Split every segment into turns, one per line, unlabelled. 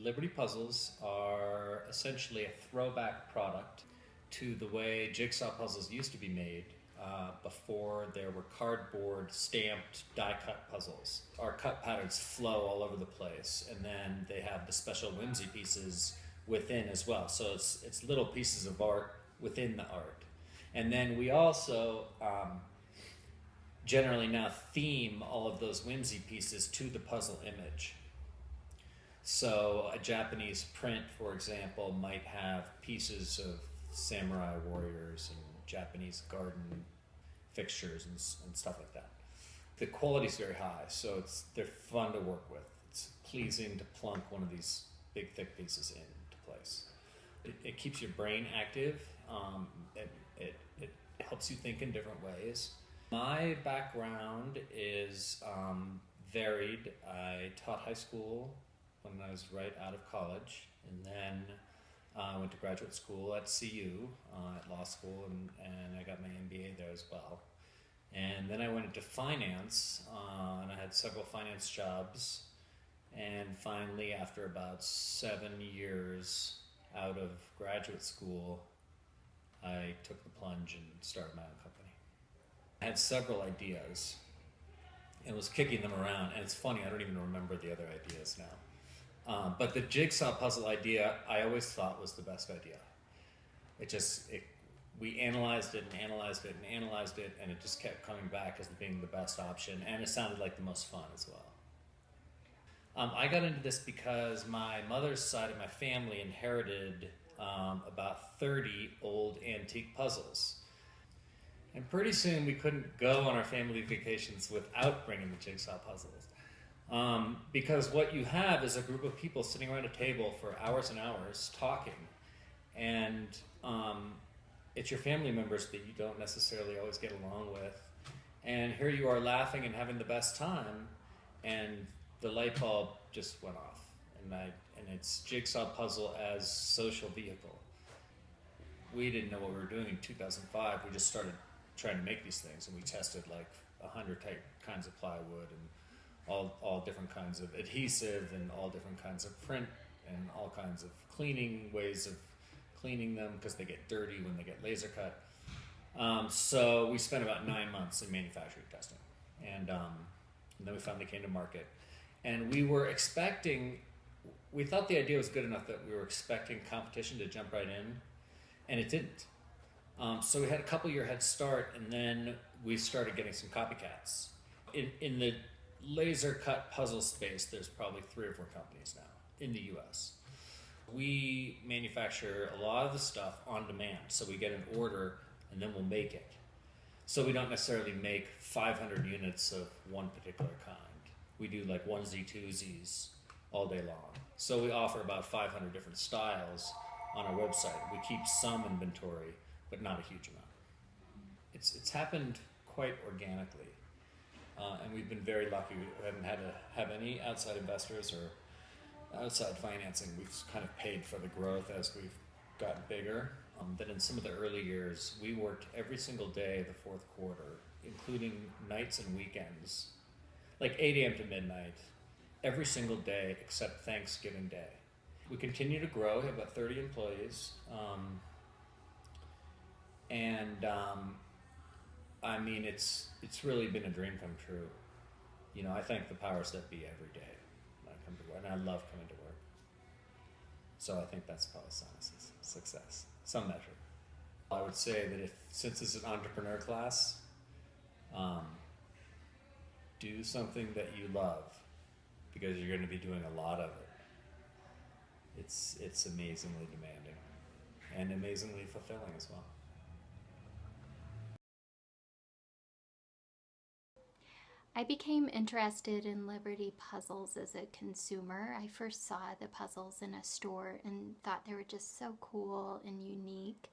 Liberty puzzles are essentially a throwback product to the way jigsaw puzzles used to be made before there were cardboard stamped die cut puzzles. Our cut patterns flow all over the place, and then they have the special whimsy pieces within as well. So it's little pieces of art within the art. And then we also generally now theme all of those whimsy pieces to the puzzle image. So a Japanese print, for example, might have pieces of samurai warriors and Japanese garden fixtures and stuff like that. The quality is very high, so they're fun to work with. It's pleasing to plunk one of these big, thick pieces into place. It keeps your brain active. It helps you think in different ways. My background is varied. I taught high school when I was right out of college, and then I went to graduate school at CU, at law school, and I got my MBA there as well. And then I went into finance, and I had several finance jobs. And finally, after about 7 years out of graduate school, I took the plunge and started my own company. I had several ideas and was kicking them around. And it's funny, I don't even remember the other ideas now. But the jigsaw puzzle idea, I always thought was the best idea. We analyzed it and analyzed it and analyzed it, and it just kept coming back as being the best option, and it sounded like the most fun as well. I got into this because my mother's side of my family inherited about 30 old antique puzzles. And pretty soon we couldn't go on our family vacations without bringing the jigsaw puzzles. Because what you have is a group of people sitting around a table for hours and hours talking, and it's your family members that you don't necessarily always get along with, and here you are laughing and having the best time, and the light bulb just went off, and it's jigsaw puzzle as social vehicle. We didn't know what we were doing in 2005. We just started trying to make these things, and we tested like 100 kinds of plywood and all different kinds of adhesive and all different kinds of print and all kinds of cleaning ways of cleaning them because they get dirty when they get laser cut. So we spent about 9 months in manufacturing testing, and then we finally came to market. And we thought the idea was good enough that we were expecting competition to jump right in, and it didn't. So we had a couple-year head start, and then we started getting some copycats. In the laser cut puzzle space, there's probably 3 or 4 companies now in the US. We manufacture a lot of the stuff on demand, so we get an order and then we'll make it. So we don't necessarily make 500 units of one particular kind. We do like onesie twosies all day long. So we offer about 500 different styles on our website. We keep some inventory, but not a huge amount. It's happened quite organically. And we've been very lucky. We haven't had to have any outside investors or outside financing. We've kind of paid for the growth as we've gotten bigger. Then in some of the early years, we worked every single day of the fourth quarter, including nights and weekends, like 8 a.m. to midnight, every single day except Thanksgiving Day. We continue to grow. We have about 30 employees. I mean, it's really been a dream come true. You know, I thank the powers that be every day when I come to work, and I love coming to work. So I think that's probably some success, some measure. I would say that since it's an entrepreneur class, do something that you love, because you're going to be doing a lot of it. It's amazingly demanding and amazingly fulfilling as well.
I became interested in Liberty puzzles as a consumer. I first saw the puzzles in a store and thought they were just so cool and unique.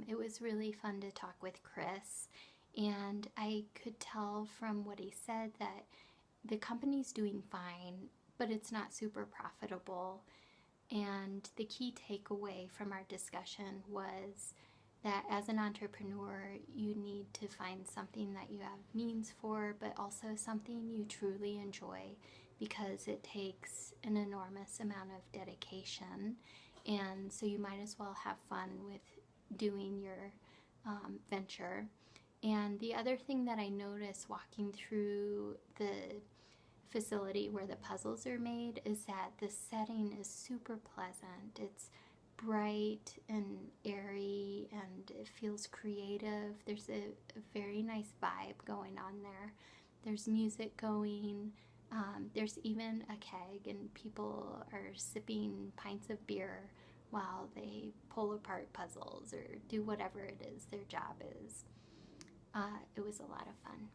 It was really fun to talk with Chris, and I could tell from what he said that the company's doing fine, but it's not super profitable. And the key takeaway from our discussion was that as an entrepreneur, you need to find something that you have means for, but also something you truly enjoy, because it takes an enormous amount of dedication, and so you might as well have fun with doing your venture. And the other thing that I noticed walking through the facility where the puzzles are made is that the setting is super pleasant. It's bright and airy and it feels creative. There's a very nice vibe going on there. There's music going. There's even a keg and people are sipping pints of beer while they pull apart puzzles or do whatever it is their job is. It was a lot of fun.